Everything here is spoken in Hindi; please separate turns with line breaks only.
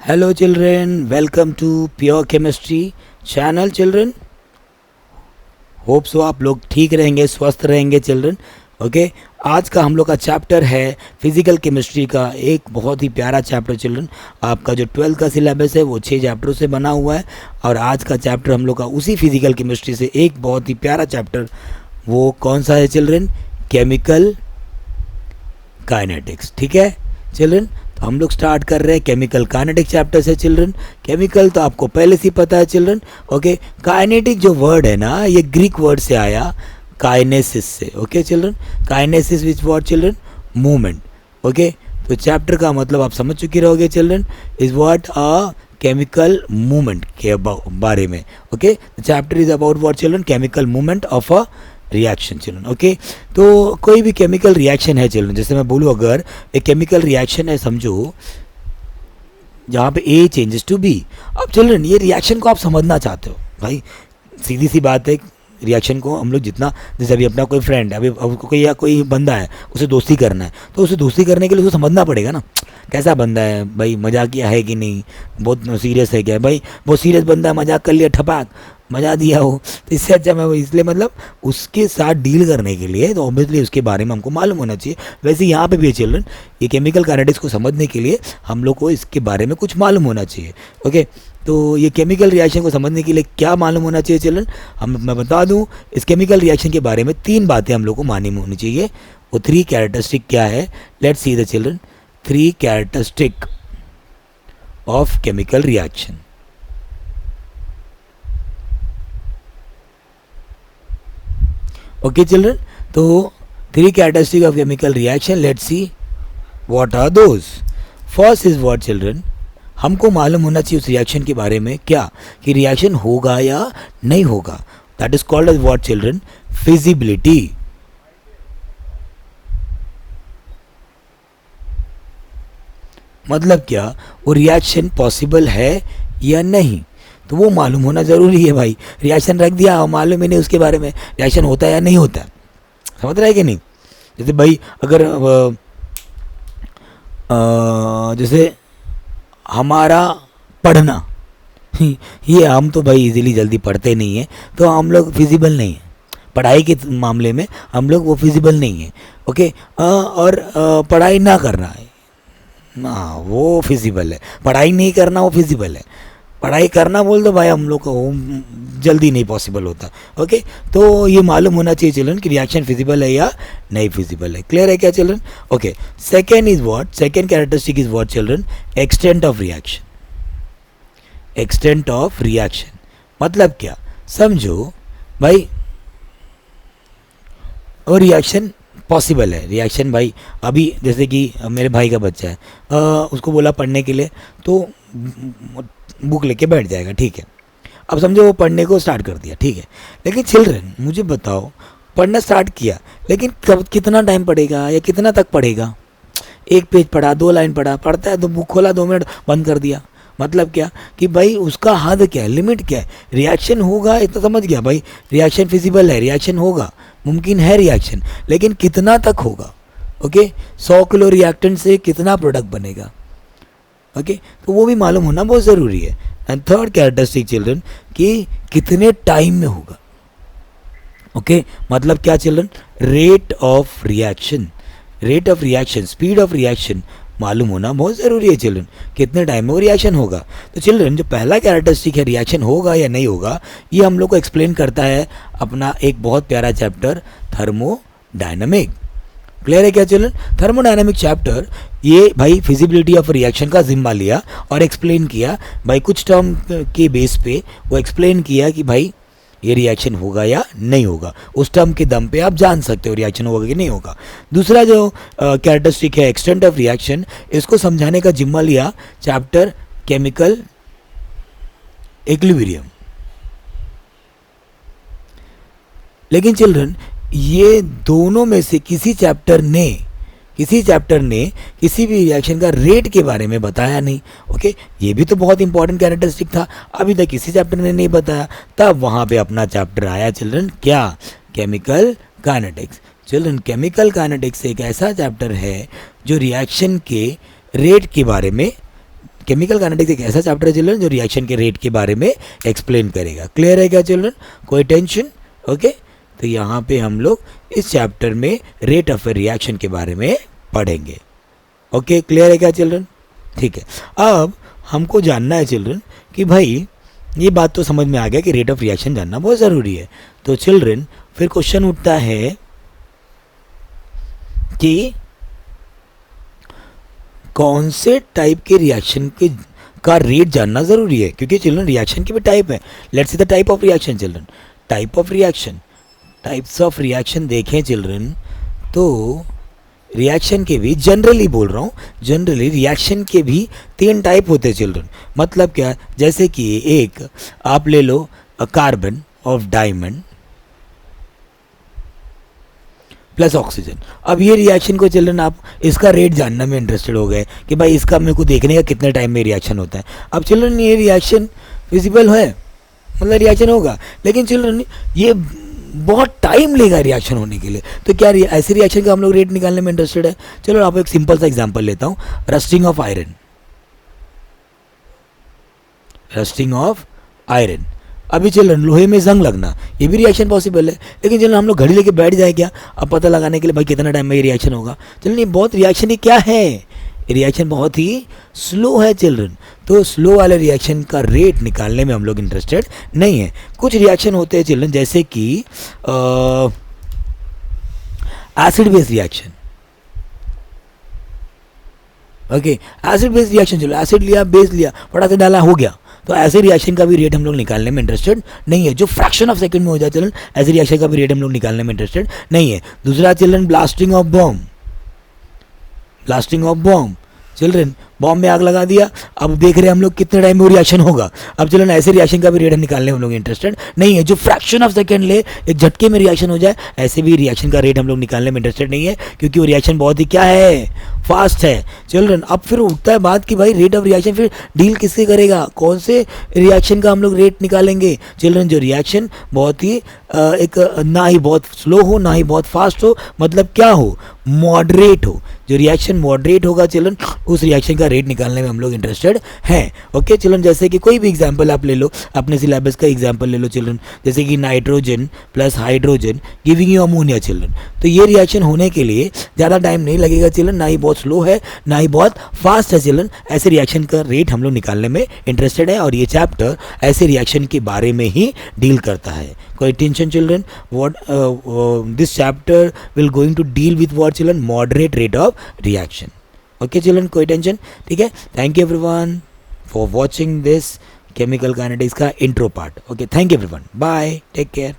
Hello children, welcome to Pure Chemistry channel children. Hope so आप लोग ठीक रहेंगे, स्वस्थ रहेंगे चिल्ड्रन. ओके, आज का हम लोग का चैप्टर है फिजिकल केमिस्ट्री का एक बहुत ही प्यारा चैप्टर चिल्ड्रन. आपका जो 12th का सिलेबस है वो 6 चैप्टरों से बना हुआ है और आज का चैप्टर हम लोग का उसी फिजिकल केमिस्ट्री से एक बहुत ही प्यारा चैप्टर. वो कौन सा है चिल्ड्रन? Chemical kinetics. ठीक है चिल्ड्रन, तो हम लोग स्टार्ट कर रहे हैं केमिकल काइनेटिक चैप्टर से चिल्ड्रन. केमिकल तो आपको पहले से ही पता है चिल्ड्रन. ओके, काइनेटिक जो वर्ड है ना, ये ग्रीक वर्ड से आया, काइनेसिस से. Okay children, kinesis which word children? Movement. Okay, तो चैप्टर का मतलब आप समझ चुके रहोगे children. Is what a chemical movement के बारे में. Okay, chapter is about what children? Chemical movement of a reaction children. Okay, तो कोई भी केमिकल रिएक्शन है चिल्ड्रन, जैसे मैं बोलूँ अगर एक केमिकल रिएक्शन है, समझो जहाँ पे ए चेंजेस टू बी. अब चिल्ड्रन ये रिएक्शन को आप समझना चाहते हो भाई, सीधी सी बात है. रिएक्शन को हम लोग जितना, जैसे अभी अपना कोई फ्रेंड है, अभी कोई या कोई बंदा है, उसे दोस्ती करना है, तो उसे दोस्ती करने के लिए उसको समझना पड़ेगा ना, कैसा बंदा है भाई, मजाकिया है कि नहीं, बहुत सीरियस है क्या भाई, बहुत सीरियस बंदा है, मजाक कर लिया, ठपाक मजा दिया हो, तो इससे अच्छा मैं इसलिए मतलब उसके साथ डील करने के लिए तो ऑब्वियसली उसके बारे में हमको मालूम होना चाहिए. वैसे यहाँ पे भी चिल्ड्रन, ये केमिकल काइनेटिक्स को समझने के लिए हम लोग को इसके बारे में कुछ मालूम होना चाहिए. ओके, तो ये केमिकल रिएक्शन को समझने के लिए क्या मालूम होना चाहिए चिल्ड्रन? मैं बता दूं, इस केमिकल रिएक्शन के बारे में 3 बातें हम लोग को मालूम होनी चाहिए. वो 3 कैरेक्टरिस्टिक क्या है? Let's see the children. 3 characteristic of chemical reaction. Okay children, तो 3 characteristic of chemical reaction. Let's see what are those. First is what children? हमको मालूम होना चाहिए उस रिएक्शन के बारे में क्या, कि रिएक्शन होगा या नहीं होगा. That is called as what children? Feasibility. मतलब क्या, वो रिएक्शन पॉसिबल है या नहीं, तो वो मालूम होना ज़रूरी है भाई. रिएक्शन रख दिया, मालूम ही नहीं उसके बारे में रिएक्शन होता है या नहीं होता. समझ रहा है कि नहीं? जैसे भाई अगर जैसे हमारा पढ़ना, ये हम तो भाई इजीली जल्दी पढ़ते नहीं हैं, तो हम लोग फिजिबल नहीं हैं. पढ़ाई के मामले में हम लोग वो फिजिबल नहीं है. ओके, और पढ़ाई ना करना है, हाँ वो फिजिबल है. पढ़ाई नहीं करना वो फिजिबल है. पढ़ाई करना बोल दो भाई, हम लोग को जल्दी नहीं पॉसिबल होता. ओके, तो ये मालूम होना चाहिए चिल्ड्रन कि रिएक्शन फिजिबल है या नहीं फिजिबल है. क्लियर है क्या children? Okay, second is what? Second characteristic is what children? Extent of reaction. Extent of reaction मतलब क्या? समझो भाई, और रिएक्शन पॉसिबल है. रिएक्शन भाई अभी जैसे कि मेरे भाई का बच्चा है, उसको बोला पढ़ने के लिए, तो बुक लेके बैठ जाएगा. ठीक है, अब समझो वो पढ़ने को स्टार्ट कर दिया. ठीक है, लेकिन चिल्ड्रन मुझे बताओ, पढ़ना स्टार्ट किया, लेकिन कब, कितना टाइम पढ़ेगा या कितना तक पढ़ेगा? 1 पेज पढ़ा, 2 लाइन पढ़ा, पढ़ता है तो बुक खोला, 2 मिनट बंद कर दिया. मतलब क्या कि भाई उसका हद क्या है, लिमिट क्या है? रिएक्शन होगा इतना समझ गया भाई, रिएक्शन फिजिबल है, रिएक्शन होगा, मुमकिन है रिएक्शन, लेकिन कितना तक होगा? ओके, 100 किलो रिएक्टेंट से कितना प्रोडक्ट बनेगा? ओके, तो वो भी मालूम होना बहुत ज़रूरी है. एंड थर्ड कैरेक्टरिस्टिक चिल्ड्रन, कि कितने टाइम में होगा. ओके, मतलब क्या children? Rate of reaction. Rate of reaction, speed of reaction मालूम होना बहुत ज़रूरी है चिल्ड्रन, कितने टाइम में वो रिएक्शन होगा. तो चिल्ड्रन जो पहला कैरेक्टरिस्टिक है, रिएक्शन होगा या नहीं होगा, ये हम लोग को एक्सप्लेन करता है अपना एक बहुत प्यारा चैप्टर, थर्मोडायनामिक. क्लियर है क्या चिल्ड्रन? थर्मोडायनामिक चैप्टर ये भाई फिजिबिलिटी ऑफ रिएक्शन का जिम्मा लिया और एक्सप्लेन किया भाई, कुछ टर्म के बेस पे वो एक्सप्लेन किया कि भाई ये रिएक्शन होगा या नहीं होगा. उस टर्म के दम पे आप जान सकते हो रिएक्शन होगा कि नहीं होगा. दूसरा जो कैरेक्टरिस्टिक है, एक्सटेंट ऑफ रिएक्शन, इसको समझाने का जिम्मा लिया चैप्टर केमिकल इक्विलिब्रियम. लेकिन चिल्ड्रन ये दोनों में से किसी चैप्टर ने किसी भी रिएक्शन का रेट के बारे में बताया नहीं. ओके, ये भी तो बहुत इंपॉर्टेंट कैरेक्टरिस्टिक था, अभी तक किसी चैप्टर ने नहीं बताया. तब वहाँ पे अपना चैप्टर आया चिल्ड्रन, क्या? Chemical kinetics. Children chemical kinetics एक ऐसा चैप्टर है जो रिएक्शन के रेट के बारे में केमिकल काइनेटिक्स एक ऐसा चैप्टर है चिल्ड्रन जो रिएक्शन के रेट के बारे में एक्सप्लेन करेगा। क्लियर है क्या चिल्ड्रन? कोई टेंशन? ओके, तो यहाँ पे हम लोग इस चैप्टर में रेट ऑफ ए रिएक्शन के बारे में पढ़ेंगे। ओके, क्लियर है क्या चिल्ड्रन? ठीक है, अब हमको जानना है चिल्ड्रन कि भाई ये बात तो समझ में आ गया कि रेट ऑफ रिएक्शन जानना बहुत ज़रूरी है। तो चिल्ड्रन फिर क्वेश्चन उठता है कि कौन से टाइप के रिएक्शन के का रेट जानना ज़रूरी है, क्योंकि चिल्ड्रन रिएक्शन के भी टाइप है। Let's see the type of reaction children. Type of reaction, types of reaction देखें चिल्ड्रन तो रिएक्शन के भी जनरली बोल रहा हूँ, जनरली रिएक्शन के भी 3 टाइप होते हैं चिल्ड्रन। मतलब क्या, जैसे कि एक आप ले low carbon of diamond plus oxygen. अब ये रिएक्शन को चिल्ड्रन आप इसका रेट जानना में इंटरेस्टेड हो गए कि भाई इसका मेरे को देखने का कितने टाइम में रिएक्शन होता है। अब चिल्ड्रन ये रिएक्शन विजिबल है, मतलब रिएक्शन होगा, लेकिन चिल्ड्रन ये बहुत टाइम लेगा रिएक्शन होने के लिए। तो क्या ऐसे रिएक्शन का हम लोग रेट निकालने में इंटरेस्टेड है? चलो आपको एक सिंपल सा एग्जांपल लेता हूँ, rusting of iron. Rusting of iron, अभी चिल्ड्रन लोहे में जंग लगना, ये भी रिएक्शन पॉसिबल है, लेकिन चिल्ड्रन हम लोग घड़ी लेके बैठ जाए क्या अब पता लगाने के लिए भाई कितना टाइम में ये रिएक्शन होगा? चिल्ड्रन ये बहुत रिएक्शन ही क्या है, रिएक्शन बहुत ही स्लो है चिल्ड्रन। तो स्लो वाले रिएक्शन का रेट निकालने में हम लोग इंटरेस्टेड नहीं है। कुछ रिएक्शन होते हैं चिल्ड्रन जैसे कि acid base reaction. Okay, acid base reaction, चलो एसिड लिया बेस लिया फटाक से डाला हो गया, तो ऐसे रिएक्शन का भी रेट हम लोग निकालने में इंटरेस्टेड नहीं है। जो फ्रैक्शन ऑफ सेकंड में हो जाए चिल्ड्रन, ऐसे रिएक्शन का भी रेट हम लोग निकालने में इंटरेस्टेड नहीं है। दूसरा children blasting of bomb. Blasting of bomb, children bomb में आग लगा दिया, अब देख रहे हैं हम लोग कितने टाइम में वो रिएक्शन होगा। अब चिल्ड्रन ऐसे रिएक्शन का भी रेट निकालने में हम लोग इंटरेस्टेड नहीं है। जो फ्रैक्शन ऑफ सेकंड ले एक झटके में रिएक्शन हो जाए, ऐसे भी रिएक्शन का रेट हम लोग निकालने में इंटरेस्टेड नहीं है, क्योंकि वो रिएक्शन बहुत ही क्या है, फास्ट है चिल्ड्रन। अब फिर उठता है बात कि भाई रेट ऑफ रिएक्शन फिर डील किससे करेगा, कौन से रिएक्शन का हम लोग रेट निकालेंगे? चिल्ड्रन जो रिएक्शन बहुत ही एक ना ही बहुत स्लो हो ना ही बहुत फास्ट हो, मतलब क्या हो, मॉडरेट हो। जो रिएक्शन मॉडरेट होगा चिल्ड्रन, उस रिएक्शन का रेट निकालने में हम लोग इंटरेस्टेड हैं। ओके चिल्ड्रन, जैसे कि कोई भी एग्जांपल आप ले लो, अपने सिलेबस का एग्जांपल ले लो चिल्ड्रन, जैसे कि nitrogen plus hydrogen giving you ammonia children. तो ये रिएक्शन होने के लिए ज़्यादा टाइम नहीं लगेगा चिल्ड्रन, ना ही बहुत स्लो है ना ही बहुत फास्ट है चिल्ड्रन। ऐसे रिएक्शन का रेट हम लोग निकालने में इंटरेस्टेड है, और ये चैप्टर ऐसे रिएक्शन के बारे में ही डील करता है। कोई tension children? What this chapter will going to deal with what children? Moderate rate of reaction. Okay children, कोई टेंशन? ठीक है, thank you everyone for watching this chemical kinetics का intro part. Okay, thank you everyone, bye, take care.